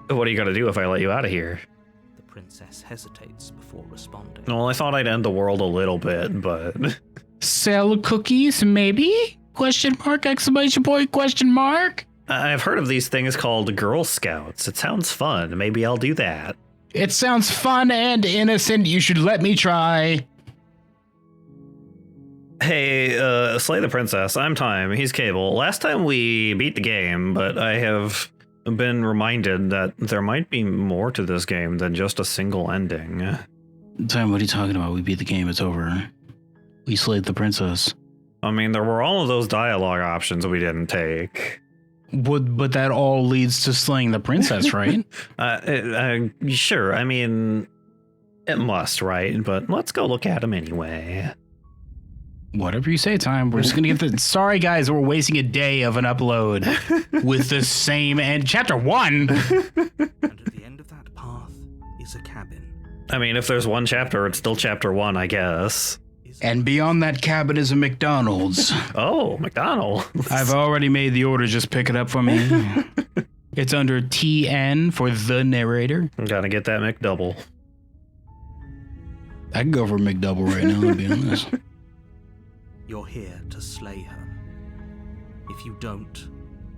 What are you gonna do if I let you out of here? The princess hesitates before responding. Well, I thought I'd end the world a little bit, but... Sell cookies, maybe? Question mark, exclamation point, question mark? I've heard of these things called Girl Scouts. It sounds fun. Maybe I'll do that. It sounds fun and innocent. You should let me try. Hey, Slay the Princess, I'm Time, he's Cable. Last time we beat the game, but I have been reminded that there might be more to this game than just a single ending. Time, what are you talking about? We beat the game, it's over. We slayed the princess. I mean, there were all of those dialogue options we didn't take. But that all leads to slaying the princess, right? Sure, I mean, it must, right? But let's go look at him anyway. Whatever you say, Time. We're just gonna get the... Sorry, guys, we're wasting a day of an upload with the same end. Chapter 1! And at the end of that path is a cabin. I mean, if there's one chapter, it's still chapter 1, I guess. And beyond that cabin is a McDonald's. Oh, McDonald's. I've already made the order. Just pick it up for me. It's under TN for the narrator. I'm gonna get that McDouble. I can go for a McDouble right now, to be honest. You're here to slay her. If you don't,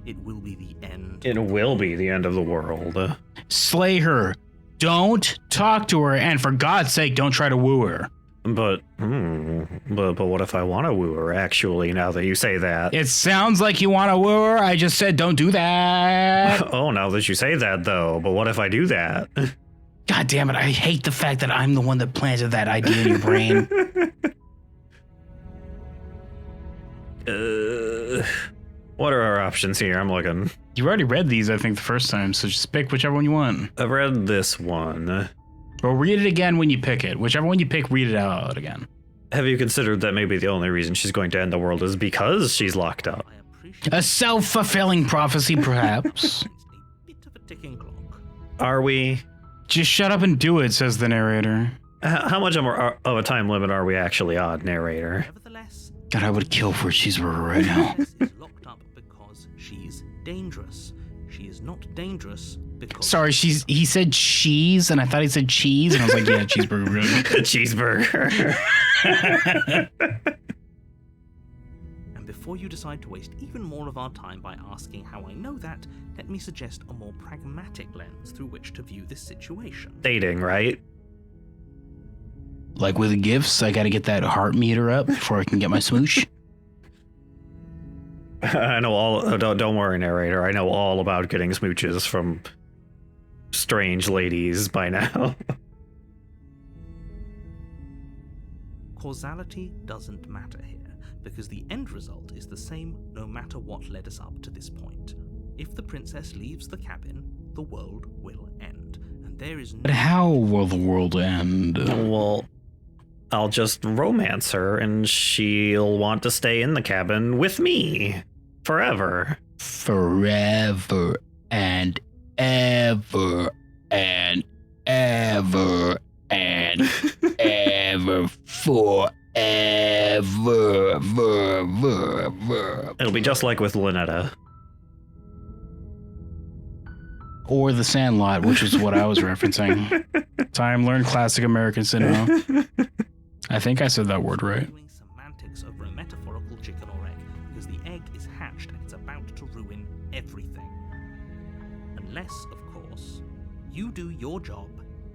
it will be the end. It will be the end of the world. Slay her. Don't talk to her. And for God's sake, don't try to woo her. But what if I want to woo her, actually, now that you say that? It sounds like you want to woo her. I just said don't do that. Oh, now that you say that, though. But what if I do that? God damn it. I hate the fact that I'm the one that planted that idea in your brain. What are our options here? I'm looking. You already read these, I think, the first time, so just pick whichever one you want. I've read this one. Or read it again when you pick it. Whichever one you pick, read it out again. Have you considered that maybe the only reason she's going to end the world is because she's locked up? A self-fulfilling prophecy, perhaps. A bit of a ticking clock. Are we? Just shut up and do it, says the narrator. How much of a time limit are we actually on, narrator? Nevertheless, God, I would kill for a cheeseburger right now. Princess is locked up because she's dangerous. She is not dangerous because... Sorry, he said cheese, and I thought he said cheese, and I was like, yeah, cheeseburger, really. Cheeseburger. And before you decide to waste even more of our time by asking how I know that, let me suggest a more pragmatic lens through which to view this situation. Dating, right? Like with gifts, I gotta get that heart meter up before I can get my smoosh. I know all. Don't worry, narrator. I know all about getting smooches from strange ladies by now. Causality doesn't matter here, because the end result is the same no matter what led us up to this point. If the princess leaves the cabin, the world will end, and there is no... But how will the world end? Well, I'll just romance her, and she'll want to stay in the cabin with me. Forever. Forever and ever and ever and ever forever. It'll be just like with Lynetta. Or The Sandlot, which is what I was referencing. Time learned classic American cinema. I think I said that word right. Doing semantics over a metaphorical chicken or egg, because the egg is hatched and it's about to ruin everything. Unless, of course, you do your job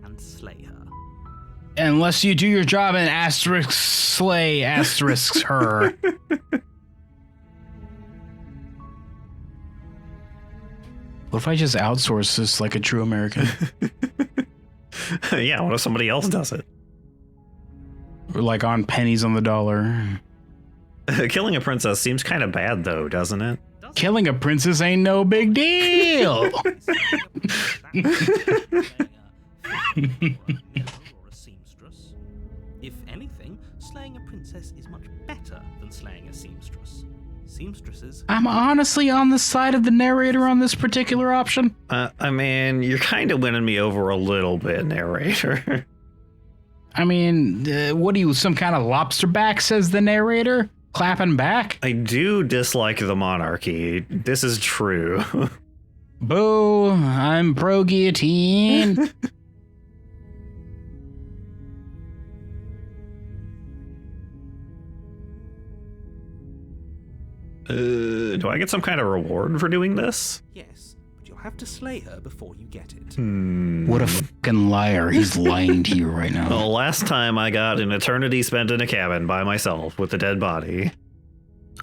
and slay her. Unless you do your job and asterisk slay asterisks her. What if I just outsource this like a true American? Yeah, what if somebody else does it? Or like on pennies on the dollar. Killing a princess seems kind of bad, though, doesn't it? Killing a princess ain't no big deal. If anything, slaying a princess is much better than slaying a seamstress. Seamstresses... I'm honestly on the side of the narrator on this particular option. I mean, you're kind of winning me over a little bit, narrator. I mean, what are you, some kind of lobster back, says the narrator? Clapping back? I do dislike the monarchy. This is true. Boo! I'm pro guillotine. Do I get some kind of reward for doing this? Yes, but you'll have to slay her before you get it. What a fucking liar. He's lying to you right now. Well, last time I got an eternity spent in a cabin by myself with a dead body.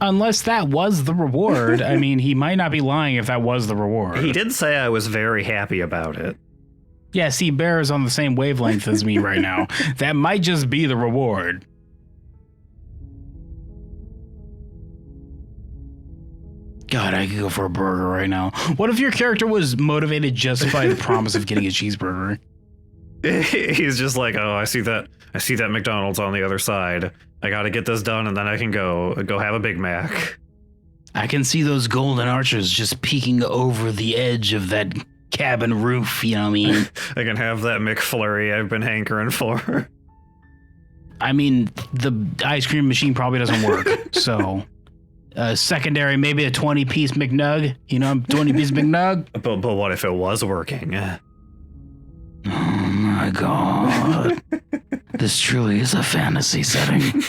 Unless that was the reward. I mean, he might not be lying if that was the reward. He did say I was very happy about it. Yeah, see, Bear is on the same wavelength as me right now. That might just be the reward. God, I could go for a burger right now. What if your character was motivated just by the promise of getting a cheeseburger? He's just like, oh, I see that McDonald's on the other side. I gotta get this done and then I can go have a Big Mac. I can see those golden arches just peeking over the edge of that cabin roof, you know what I mean? I can have that McFlurry I've been hankering for. I mean, the ice cream machine probably doesn't work, so... secondary, maybe a 20-piece McNug. You know, 20-piece McNug. But what if it was working? Oh my god. This truly is a fantasy setting.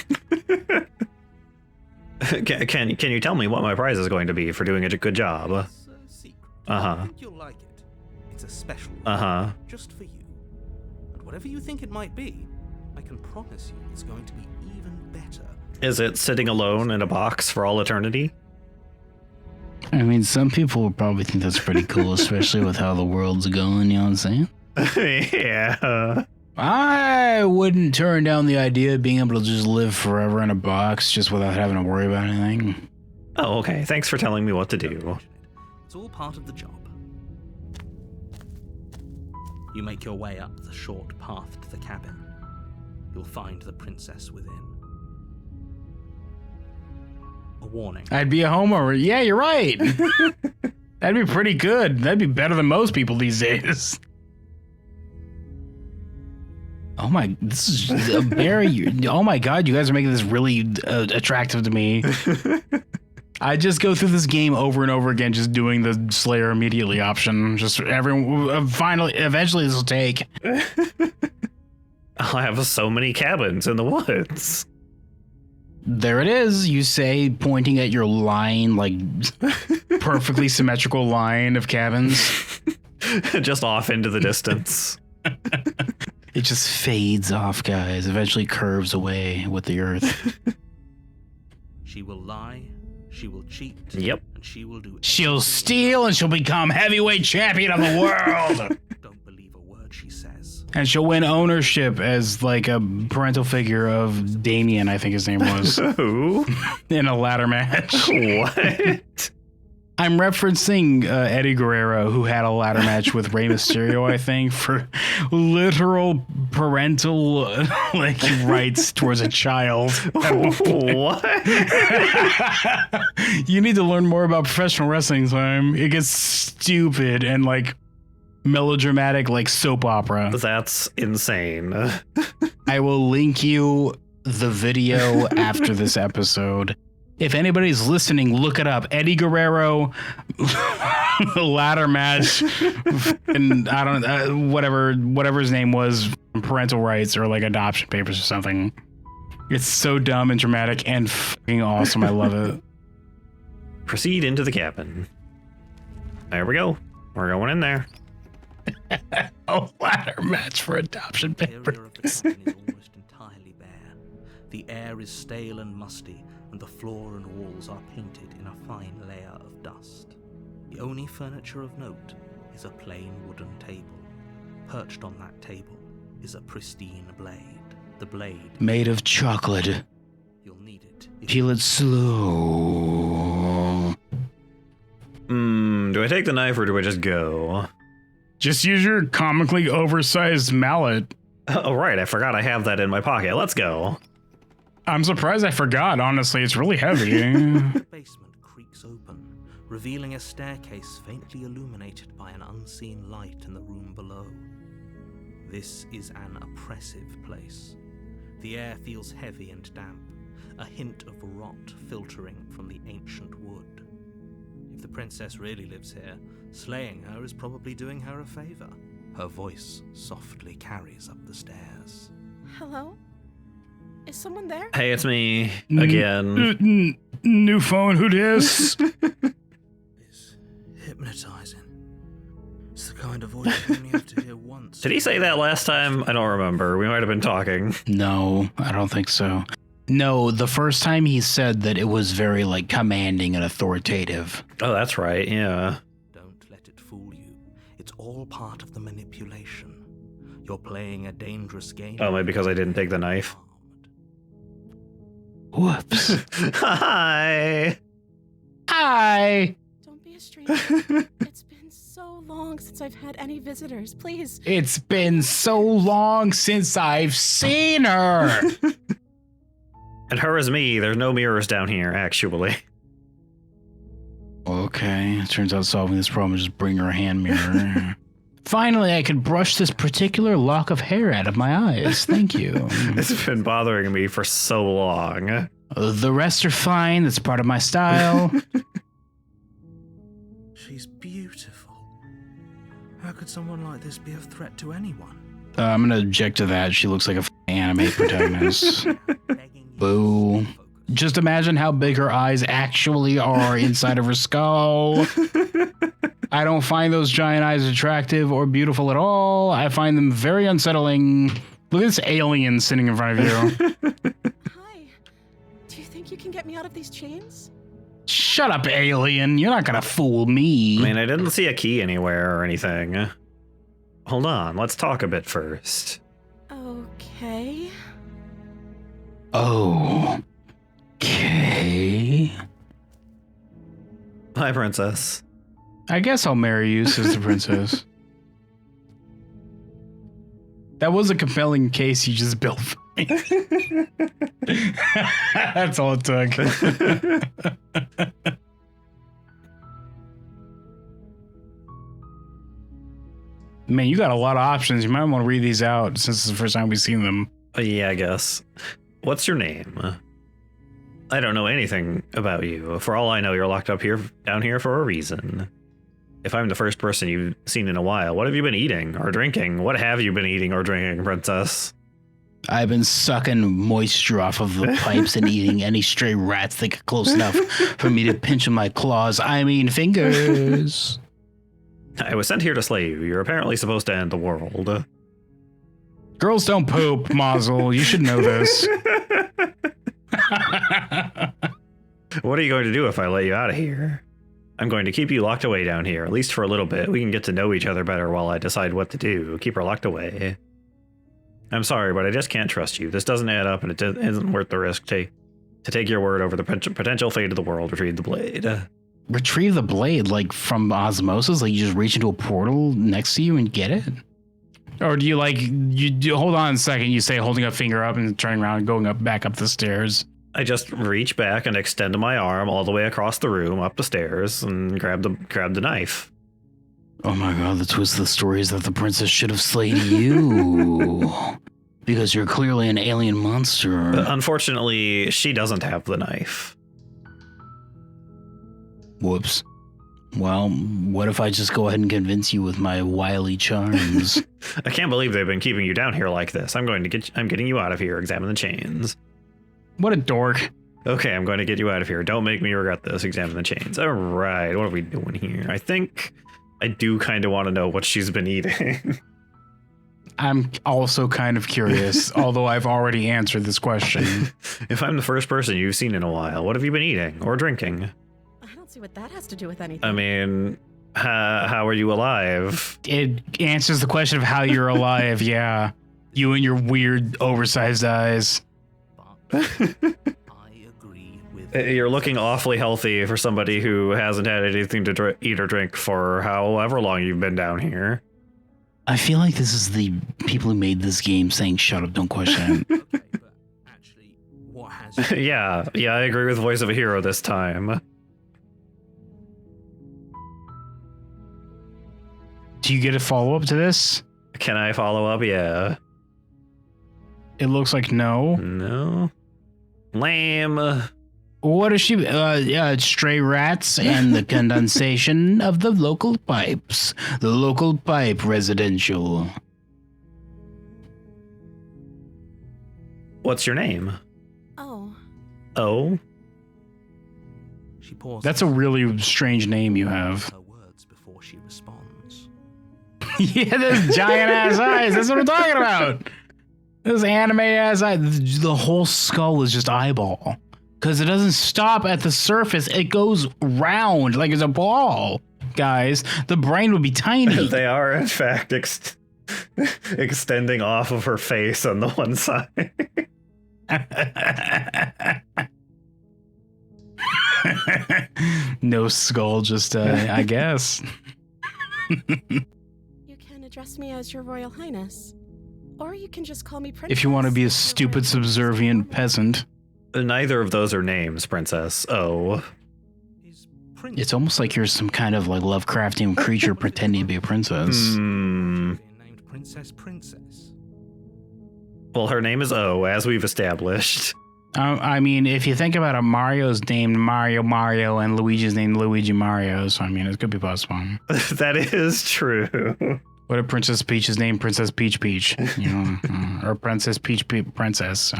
Can you tell me what my prize is going to be for doing a good job? It's a secret. Uh-huh. I think you'll like it. It's a special one, Uh-huh. just for you. And whatever you think it might be, I can promise you it's going to be even better. Is it sitting alone in a box for all eternity? I mean, some people would probably think that's pretty cool, especially with how the world's going, you know what I'm saying? Yeah. I wouldn't turn down the idea of being able to just live forever in a box just without having to worry about anything. Oh, okay. Thanks for telling me what to Don't do. mention it. It's all part of the job. You make your way up the short path to the cabin. You'll find the princess within. A warning. I'd be a homo. Yeah, you're right. That'd be pretty good. That'd be better than most people these days. Oh my, this is a very, oh my god, you guys are making this really attractive to me. I just go through this game over and over again, just doing the Slayer immediately option. Just everyone, finally, eventually this will take. I'll have so many cabins in the woods. There it is, you say, pointing at your line, like perfectly symmetrical line of cabins. Just off into the distance. It just fades off, guys, eventually curves away with the earth. She will lie, she will cheat, Yep. and she will do She'll steal and she'll become heavyweight champion of the world. Don't believe a word she says. And she'll win ownership as like a parental figure of Damien, I think his name was, Who? in a ladder match. What? I'm referencing Eddie Guerrero, who had a ladder match with Rey Mysterio, I think, for literal parental like rights towards a child. What? You need to learn more about professional wrestling, Time. It gets stupid and like melodramatic, like soap opera. That's insane. I will link you the video after this episode. If anybody's listening, look it up. Eddie Guerrero, ladder match, and I don't whatever his name was, parental rights or like adoption papers or something. It's so dumb and dramatic and fucking awesome. I love it. Proceed into the cabin. There we go. We're going in there. A ladder match for adoption The interior of the papers. cabin is almost entirely bare. The air is stale and musty, and the floor and walls are painted in a fine layer of dust. The only furniture of note is a plain wooden table. Perched on that table is a pristine blade. The blade, Made of chocolate. you'll need it. If Peel it slow. Do I take the knife or do I just go? Just use your comically oversized mallet. Oh, right. I forgot I have that in my pocket. Let's go. I'm surprised I forgot, honestly. It's really heavy. The basement creaks open, revealing a staircase faintly illuminated by an unseen light in the room below. This is an oppressive place. The air feels heavy and damp, a hint of rot filtering from the ancient wood. If the princess really lives here, slaying her is probably doing her a favor. Her voice softly carries up the stairs. Hello? Is someone there? Hey, it's me again. New phone, who dis? It's hypnotizing. It's the kind of voice you only have to hear once. Did he say that last time? I don't remember. We might have been talking. No, I don't think so. No, the first time he said that it was very, like, commanding and authoritative. Oh, that's right. Yeah. Don't let it fool you. It's all part of the manipulation. You're playing a dangerous game. Oh, maybe because I didn't take the knife. Whoops. Hi. Hi. Don't be a stranger. It's been so long since I've had any visitors. Please. It's been so long since I've seen her. And her is me. There's no mirrors down here, actually. Okay, it turns out solving this problem is just bring her a hand mirror. Finally, I can brush this particular lock of hair out of my eyes. Thank you. It's been bothering me for so long. The rest are fine. That's part of my style. She's beautiful. How could someone like this be a threat to anyone? I'm gonna object to that. She looks like a anime protagonist. Boo. Just imagine how big her eyes actually are inside of her skull. I don't find those giant eyes attractive or beautiful at all. I find them very unsettling. Look at this alien sitting in front of you. Hi. Do you think you can get me out of these chains? Shut up, alien. You're not gonna fool me. I mean, I didn't see a key anywhere or anything. Hold on, let's talk a bit first. Okay. Oh. Okay. Hi, princess. I guess I'll marry you, sister princess. That was a compelling case you just built for me. That's all it took. Man, you got a lot of options. You might want to read these out since it's the first time we've seen them. Yeah, I guess. What's your name? I don't know anything about you. For all I know, you're locked up down here for a reason. If I'm the first person you've seen in a while, what have you been eating or drinking? What have you been eating or drinking, princess? I've been sucking moisture off of the pipes and eating any stray rats that get close enough for me to pinch with my claws. I mean fingers. I was sent here to slay you. You're apparently supposed to end the world. Girls don't poop, Mazel. You should know this. What are you going to do if I let you out of here? I'm going to keep you locked away down here, at least for a little bit. We can get to know each other better while I decide what to do. Keep her locked away. I'm sorry, but I just can't trust you. This doesn't add up, and it isn't worth the risk to take your word over the potential fate of the world. Retrieve the blade. Retrieve the blade, like from osmosis? Like you just reach into a portal next to you and get it? Or do you hold on a second, you say holding a finger up and turning around and going back up the stairs? I just reach back and extend my arm all the way across the room, up the stairs, and grab the knife. Oh my god, the twist of the story is that the princess should have slayed you. Because you're clearly an alien monster. Unfortunately, she doesn't have the knife. Whoops. Well, what if I just go ahead and convince you with my wily charms? I can't believe they've been keeping you down here like this. I'm getting you out of here. Examine the chains. What a dork. Okay, I'm going to get you out of here. Don't make me regret this. Examine the chains. All right, what are we doing here? I think I do kind of want to know what she's been eating. I'm also kind of curious, although I've already answered this question. If I'm the first person you've seen in a while, what have you been eating or drinking? I don't see what that has to do with anything. I mean, how are you alive? It answers the question of how you're alive, yeah. You and your weird, oversized eyes. But I agree with You're looking awfully healthy for somebody who hasn't had anything to eat or drink for however long you've been down here. I feel like this is the people who made this game saying, shut up, don't question it. Okay, but actually, what has Yeah, I agree with Voice of a Hero this time. Do you get a follow-up to this? Can I follow up? Yeah. It looks like no. No. Lame. What is she? Stray rats and the condensation of the local pipes. The local pipe residential. What's your name? Oh. Oh? She pauses. That's a really strange name you have. Her words before she responds. Yeah, those giant ass eyes. That's what I'm talking about. Those anime ass eyes. The whole skull is just eyeball. Because it doesn't stop at the surface. It goes round like it's a ball. Guys, the brain would be tiny. They are, in fact, extending off of her face on the one side. No skull, just, I guess. You can address me as Your Royal Highness. Or you can just call me Princess. If you want to be a stupid, subservient peasant. Neither of those are names, Princess. Oh. Is Prince It's almost like you're some kind of like Lovecraftian creature pretending to be a princess. Hmm. being named Princess? Well, her name is O, as we've established. I mean, if you think about it, Mario's named Mario and Luigi's named Luigi Mario, so I mean, it could be possible. That is true. What if Princess Peach is named Princess Peach Peach? You know, or Princess Peach Princess.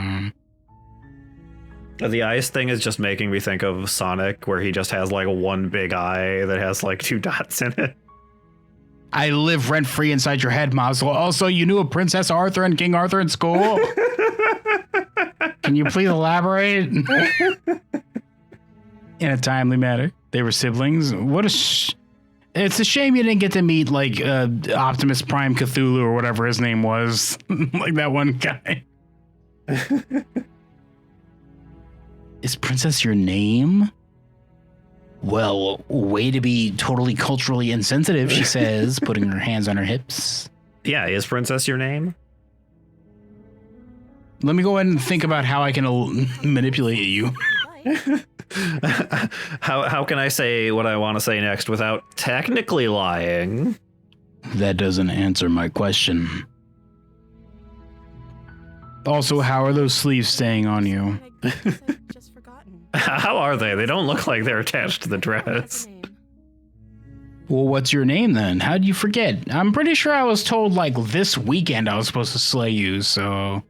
The eyes thing is just making me think of Sonic, where he just has like one big eye that has like 2 dots in it. I live rent free inside your head, Mazel. Also, you knew of Princess Arthur and King Arthur in school? Can you please elaborate? In a timely manner. They were siblings. What a it's a shame you didn't get to meet like Optimus Prime Cthulhu or whatever his name was. Like that one guy. Is Princess your name? Well, way to be totally culturally insensitive, she says, putting her hands on her hips. Yeah, is Princess your name? Let me go ahead and think about how I can manipulate you. How can I say what I want to say next without technically lying? That doesn't answer my question. Also, how are those sleeves staying on you? Just forgotten. How are they? They don't look like they're attached to the dress. Well, what's your name then? How'd you forget? I'm pretty sure I was told like this weekend I was supposed to slay you, so...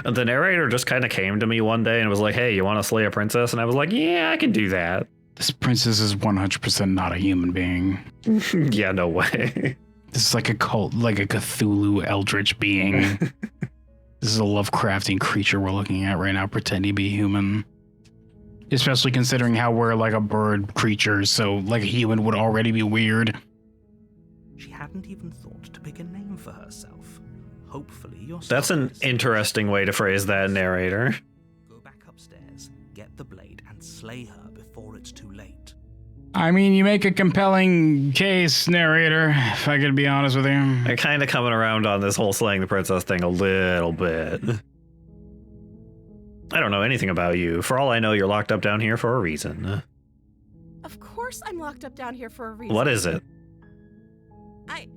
The narrator just kind of came to me one day and was like, hey, you want to slay a princess? And I was like, yeah, I can do that. This princess is 100% not a human being. Yeah, no way. This is like a cult, like a Cthulhu eldritch being. This is a Lovecraftian creature we're looking at right now, pretending to be human. Especially considering how we're like a bird creature, so like a human would already be weird. She hadn't even thought to pick a name for herself. Hopefully you're That's an interesting way to phrase that, narrator. Go back upstairs, get the blade, and slay her before it's too late. I mean, you make a compelling case, narrator, if I could be honest with you. I'm kind of coming around on this whole slaying the princess thing a little bit. I don't know anything about you. For all I know, you're locked up down here for a reason. Of course I'm locked up down here for a reason. What is it? I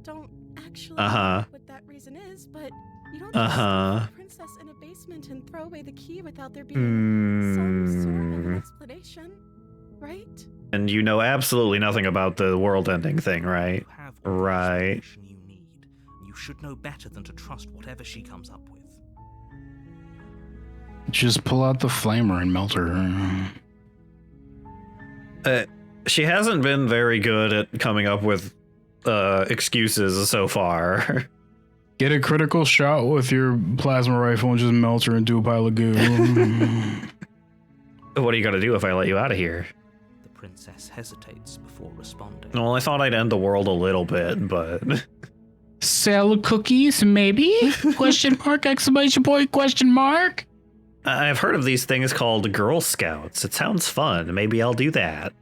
don't actually Uh-huh. know what that reason is, but you don't Uh-huh. just put a princess in a basement and throw away the key without there being some sort of an explanation, right? And you know absolutely nothing about the world-ending thing, right? You have all the Right. information you need. You should know better than to trust whatever she comes up with. Just pull out the flamer and melt her. She hasn't been very good at coming up with excuses so far. Get a critical shot with your plasma rifle and just melt her into a pile of goo. What are you gonna do if I let you out of here? The princess hesitates before responding. Well, I thought I'd end the world a little bit, but... Sell cookies, maybe? Question mark, exclamation point, question mark? I've heard of these things called Girl Scouts. It sounds fun. Maybe I'll do that.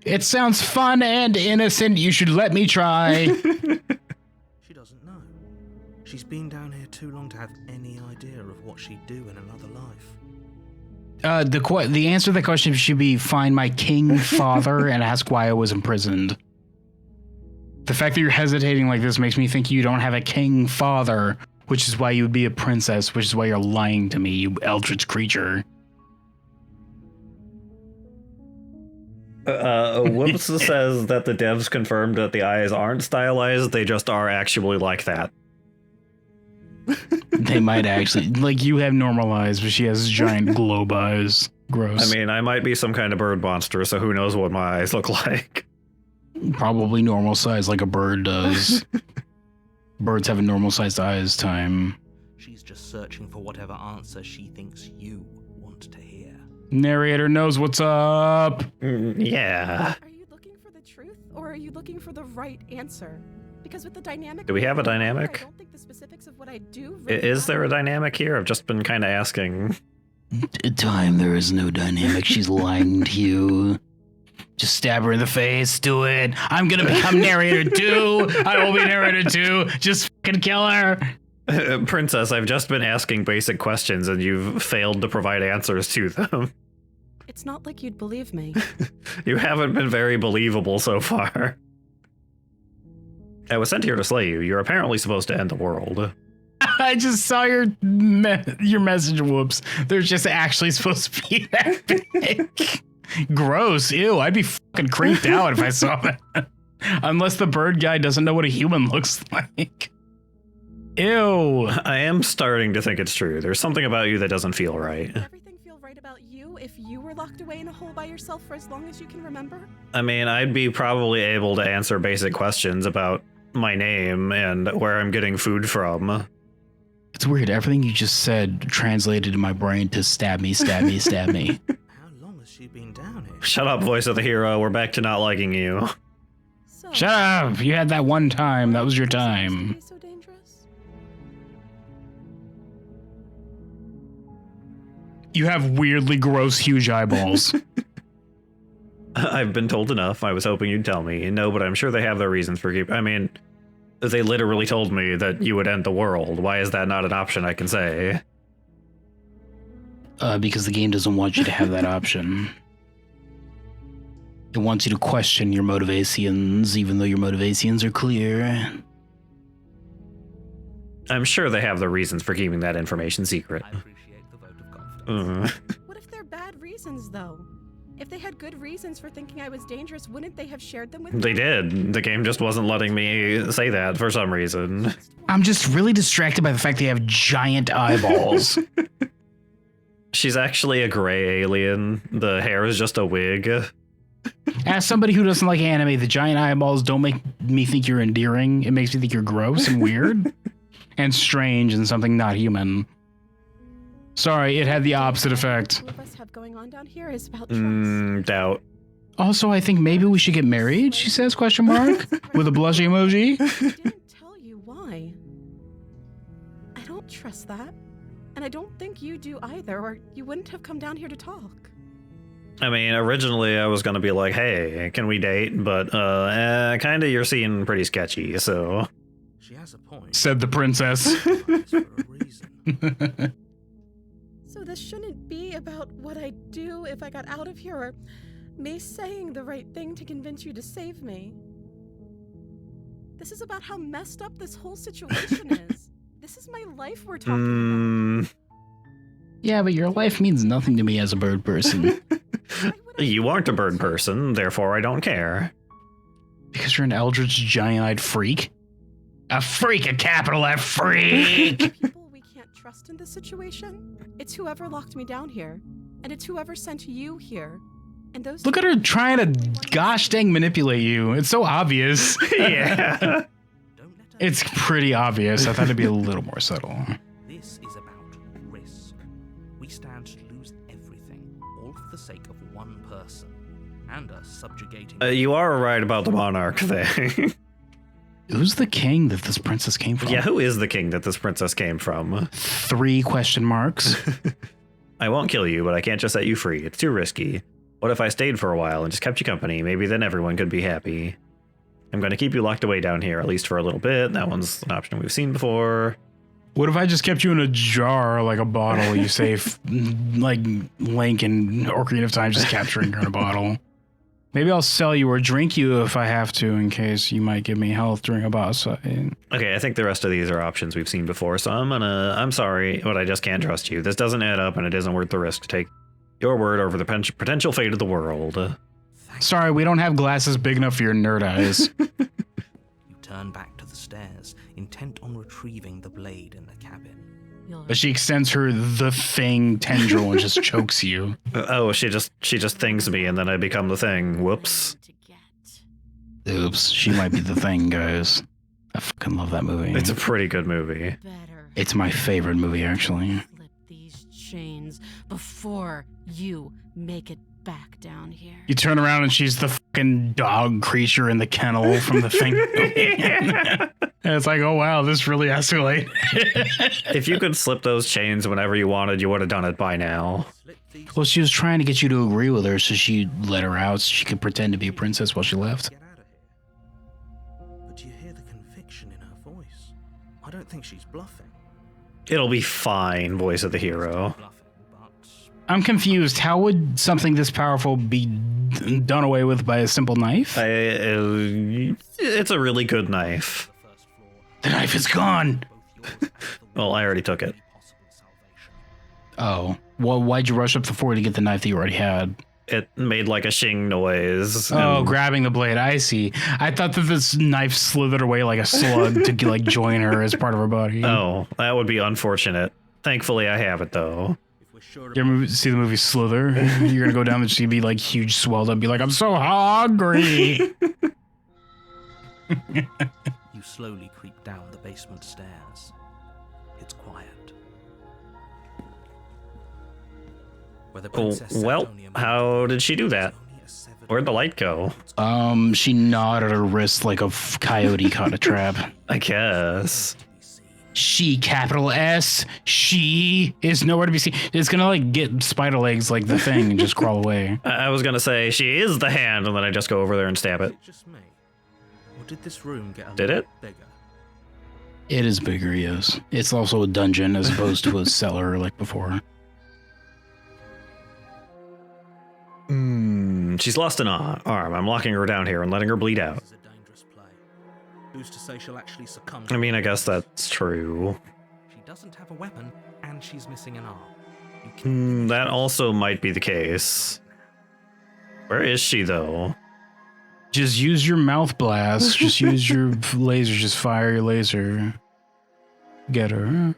It sounds fun and innocent. You should let me try. She doesn't know. She's been down here too long to have any idea of what she'd do in another life. The answer to the question should be find my king father and ask why I was imprisoned. The fact that you're hesitating like this makes me think you don't have a king father, which is why you would be a princess, which is why you're lying to me, you eldritch creature. Whoops says that the devs confirmed that the eyes aren't stylized, they just are actually like that. They might actually, like, you have normal eyes, but she has giant globe eyes. Gross. I mean, I might be some kind of bird monster, so who knows what my eyes look like. Probably normal size, like a bird does. Birds have a normal sized eyes time. She's just searching for whatever answer she thinks you want to hear. Narrator knows what's up. Yeah. Are you looking for the truth, or are you looking for the right answer? Because with the dynamic... Do we have a dynamic? I don't think the specifics of what I do really Is there a matter. dynamic here? I've just been kind of asking. Time, there is no dynamic. She's lying to you. Just stab her in the face. Do it. I'm gonna become narrator too. I will be narrator too. Just fucking kill her. Princess, I've just been asking basic questions and you've failed to provide answers to them. It's not like you'd believe me. You haven't been very believable so far. I was sent here to slay you. You're apparently supposed to end the world. I just saw your message. Whoops. They're just actually supposed to be that big. Gross. Ew. I'd be fucking creeped out if I saw that. Unless the bird guy doesn't know what a human looks like. Ew. I am starting to think it's true. There's something about you that doesn't feel right. Would everything feel right about you if you were locked away in a hole by yourself for as long as you can remember? I mean, I'd be probably able to answer basic questions about my name and where I'm getting food from. It's weird. Everything you just said translated in my brain to stab me, stab me, stab me. How long has she been down here? Shut up, voice of the hero. We're back to not liking you. So, Shut up. You had that one time. That was your is it time. so dangerous? You have weirdly gross, huge eyeballs. I've been told enough. I was hoping you'd tell me. No, but I'm sure they have their reasons for keep. I mean, they literally told me that you would end the world. Why is that not an option I can say? Because the game doesn't want you to have that option. It wants you to question your motivations, even though your motivations are clear. I'm sure they have their reasons for keeping that information secret. I appreciate the vote of confidence. What if they're bad reasons, though? If they had good reasons for thinking I was dangerous, wouldn't they have shared them with me? They did. The game just wasn't letting me say that for some reason. I'm just really distracted by the fact they have giant eyeballs. She's actually a gray alien. The hair is just a wig. As somebody who doesn't like anime, the giant eyeballs don't make me think you're endearing. It makes me think you're gross and weird and strange and something not human. Sorry, it had the opposite effect. All of us have going on down here is about trust. Doubt. Also, I think maybe we should get married, she says, question mark, with a blushy emoji. I didn't tell you why. I don't trust that. And I don't think you do either, or you wouldn't have come down here to talk. I mean, originally I was gonna be like, hey, can we date? But, kinda you're seeming pretty sketchy, so... She has a point. Said the princess. For a reason. So this shouldn't be about what I'd do if I got out of here, or me saying the right thing to convince you to save me. This is about how messed up this whole situation is. This is my life we're talking about. Yeah, but your life means nothing to me as a bird person. Why would I You aren't a bird do that? person, therefore I don't care. Because you're an eldritch giant-eyed freak? A freak, a capital F freak! People we can't trust in this situation? It's whoever locked me down here. And it's whoever sent you here. And those Look at her trying to gosh dang manipulate you. It's so obvious. Yeah. Don't let her It's pretty obvious. I thought it'd be a little more subtle. This is about risk. We stand to lose everything, all for the sake of one person, and us subjugating. You are right about the monarch thing. Who's the king that this princess came from? Yeah, who is the king that this princess came from? 3 question marks. I won't kill you, but I can't just set you free. It's too risky. What if I stayed for a while and just kept you company? Maybe then everyone could be happy. I'm going to keep you locked away down here, at least for a little bit. That one's an option we've seen before. What if I just kept you in a jar, like a bottle, you say, like Link in Ocarina of Time, just capturing her in a bottle? Maybe I'll sell you or drink you if I have to, in case you might give me health during a boss fight. Okay, I think the rest of these are options we've seen before, so I'm sorry, but I just can't trust you. This doesn't add up, and it isn't worth the risk to take your word over the potential fate of the world. Sorry, we don't have glasses big enough for your nerd eyes. You turn back to the stairs, intent on retrieving the blade in the cabin. But she extends her the thing tendril and just chokes you. Oh, she just things me and then I become the thing. Whoops. Oops, she might be the thing, guys. I fucking love that movie. It's a pretty good movie. It's my favorite movie, actually. Slip these chains before you make it back down here. You turn around and she's the fucking dog creature in the kennel from the thing. And it's like, oh wow, this really escalated. If you could slip those chains whenever you wanted, you would have done it by now. Well, she was trying to get you to agree with her, so she let her out so she could pretend to be a princess while she left. Get out of here. But do you hear the conviction in her voice? I don't think she's bluffing. It'll be fine, voice of the hero. Bluffing, but I'm confused. How would something this powerful be done away with by a simple knife? It's a really good knife. the first floor, The knife is gone. both yours have the Well, I already took it. possible salvation. Oh, well, why'd you rush up the floor to get the knife that you already had? It made like a shing noise. Oh, and- grabbing the blade. I see. I thought that this knife slithered away like a slug to like join her as part of her body. Oh, that would be unfortunate. Thankfully, I have it though. If we're sure You ever see the movie Slither? You're gonna go down and she'd be like huge, swelled up, be like, "I'm so hungry." you slowly creep down the basement stairs. It's quiet. Where the princess sat Well, only a moment how did she do that? ago, only a severed Where'd the light go? She gnawed at her wrist like a coyote caught a trap. I guess. to be seen. She, capital S, she is nowhere to be seen. It's gonna like get spider legs like the thing and just crawl away. I was gonna say she is the hand, and then I just go over there and stab it. Is it just me? Or did this room get a Did little it? bigger? It is bigger, yes. It's also a dungeon as opposed to a cellar like before. She's lost an arm. I'm locking her down here and letting her bleed out. This is a dangerous play. Who's to say she'll actually succumb? I mean, I guess that's true. She doesn't have a weapon, and she's missing an arm. You can That also might be the case. Where is she, though? Just use your mouth blast. Just use your laser. Just fire your laser. Get her.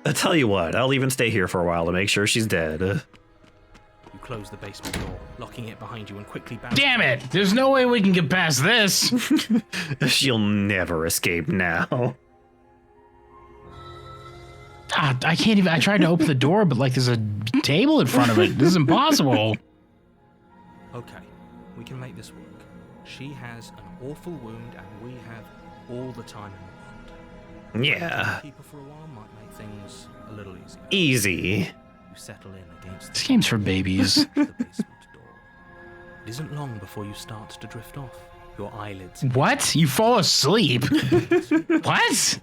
I tell you what, I'll even stay here for a while to make sure she's dead. You close the basement door, locking it behind you and quickly bounce. Damn it! There's no way we can get past this. She'll never escape now. Ah, I can't even. I tried to open the door, but like there's a table in front of it. This is impossible. Okay, we can make this work. She has an awful wound, and we have all the time in the world. Yeah, Keep her for a while might make things a little easier. easy. You settle in against This game's for babies. the basement door. It isn't long before you start to drift off. Your eyelids. What? You fall asleep? What?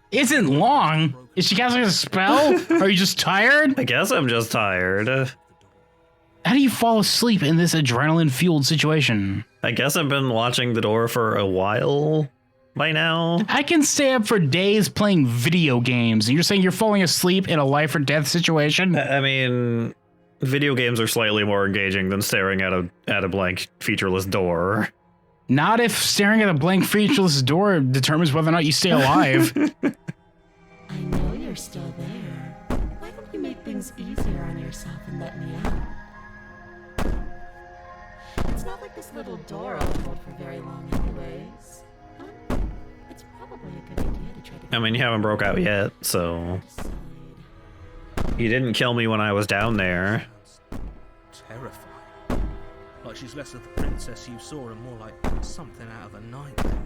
Isn't long. Is she casting a spell? Are you just tired? I guess I'm just tired. How do you fall asleep in this adrenaline-fueled situation? I guess I've been watching the door for a while by now. I can stay up for days playing video games, and you're saying you're falling asleep in a life or death situation? I mean, video games are slightly more engaging than staring at a blank, featureless door. Not if staring at a blank featureless door determines whether or not you stay alive. I know you're still there. Why don't you make things easier on yourself and let me out? It's not like this little door will hold for very long anyways. It's probably a good idea to try to I mean, you haven't broke out yet, so decide. you didn't kill me when I was down there. Terrifying. Like she's less of the princess you saw and more like something out of a nightmare.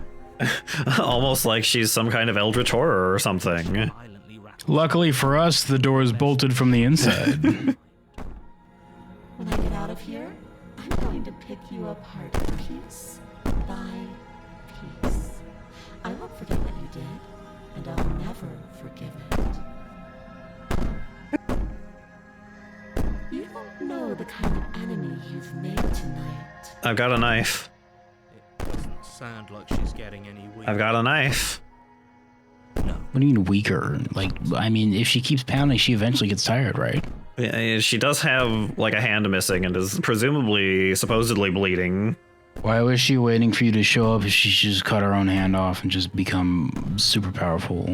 Almost like she's some kind of eldritch horror or something. Violently rattled. Luckily for us, the door is bolted from the inside. When I get out of here, I'm going to pick you apart piece by piece. I won't forget what you did, and I'll never forgive it. You don't know the kind of enemy you've made tonight. I've got a knife. It doesn't sound like she's getting any weaker. I've got a knife. No. What do you mean weaker? Like, I mean, if she keeps pounding, she eventually gets tired, right? She does have like a hand missing and is presumably supposedly bleeding. Why was she waiting for you to show up if she should just cut her own hand off and just become super powerful?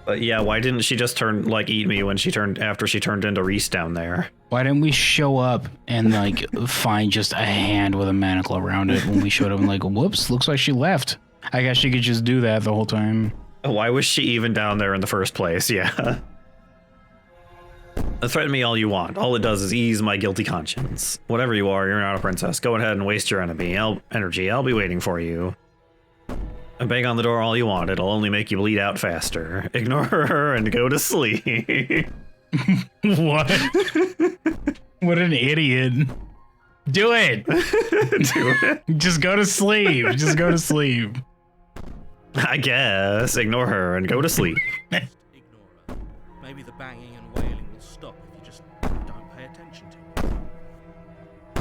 But yeah, why didn't she just eat me when after she turned into Reese down there? Why didn't we show up and like find just a hand with a manacle around it when we showed up and like, whoops, looks like she left. I guess she could just do that the whole time. Why was she even down there in the first place? Yeah. Threaten me all you want. All it does is ease my guilty conscience. Whatever you are, you're not a princess. Go ahead and waste your energy. I'll be waiting for you. And bang on the door all you want. It'll only make you bleed out faster. Ignore her and go to sleep. What? What an idiot. Do it. Do it. Just go to sleep. Just go to sleep. I guess. Ignore her and go to sleep. Ignore her. Maybe the banging and wailing will stop if you just don't pay attention to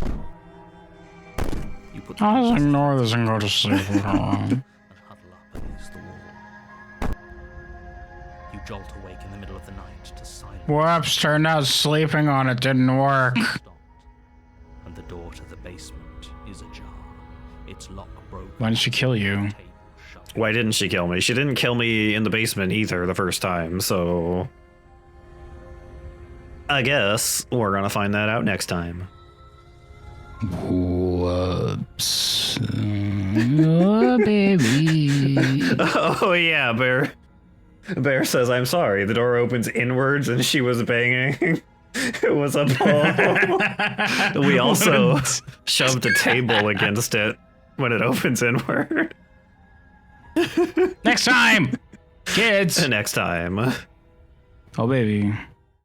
it. You put the I'll pieces ignore this and go to sleep. and huddle up against the wall. You jolt awake in the middle of the night to silence. Whoops, turned out sleeping on it didn't work. Stopped, and the door to the basement is ajar. Its lock broken. Why didn't she kill you? Table shut. Why didn't she kill me? She didn't kill me in the basement either the first time, so... I guess we're gonna find that out next time. Whoops. Oh, baby. Oh yeah, Bear. Bear says, I'm sorry. The door opens inwards and she was banging. It was a pull. We also shoved a table against it when it opens inward. Next time, kids. Next time. Oh, baby.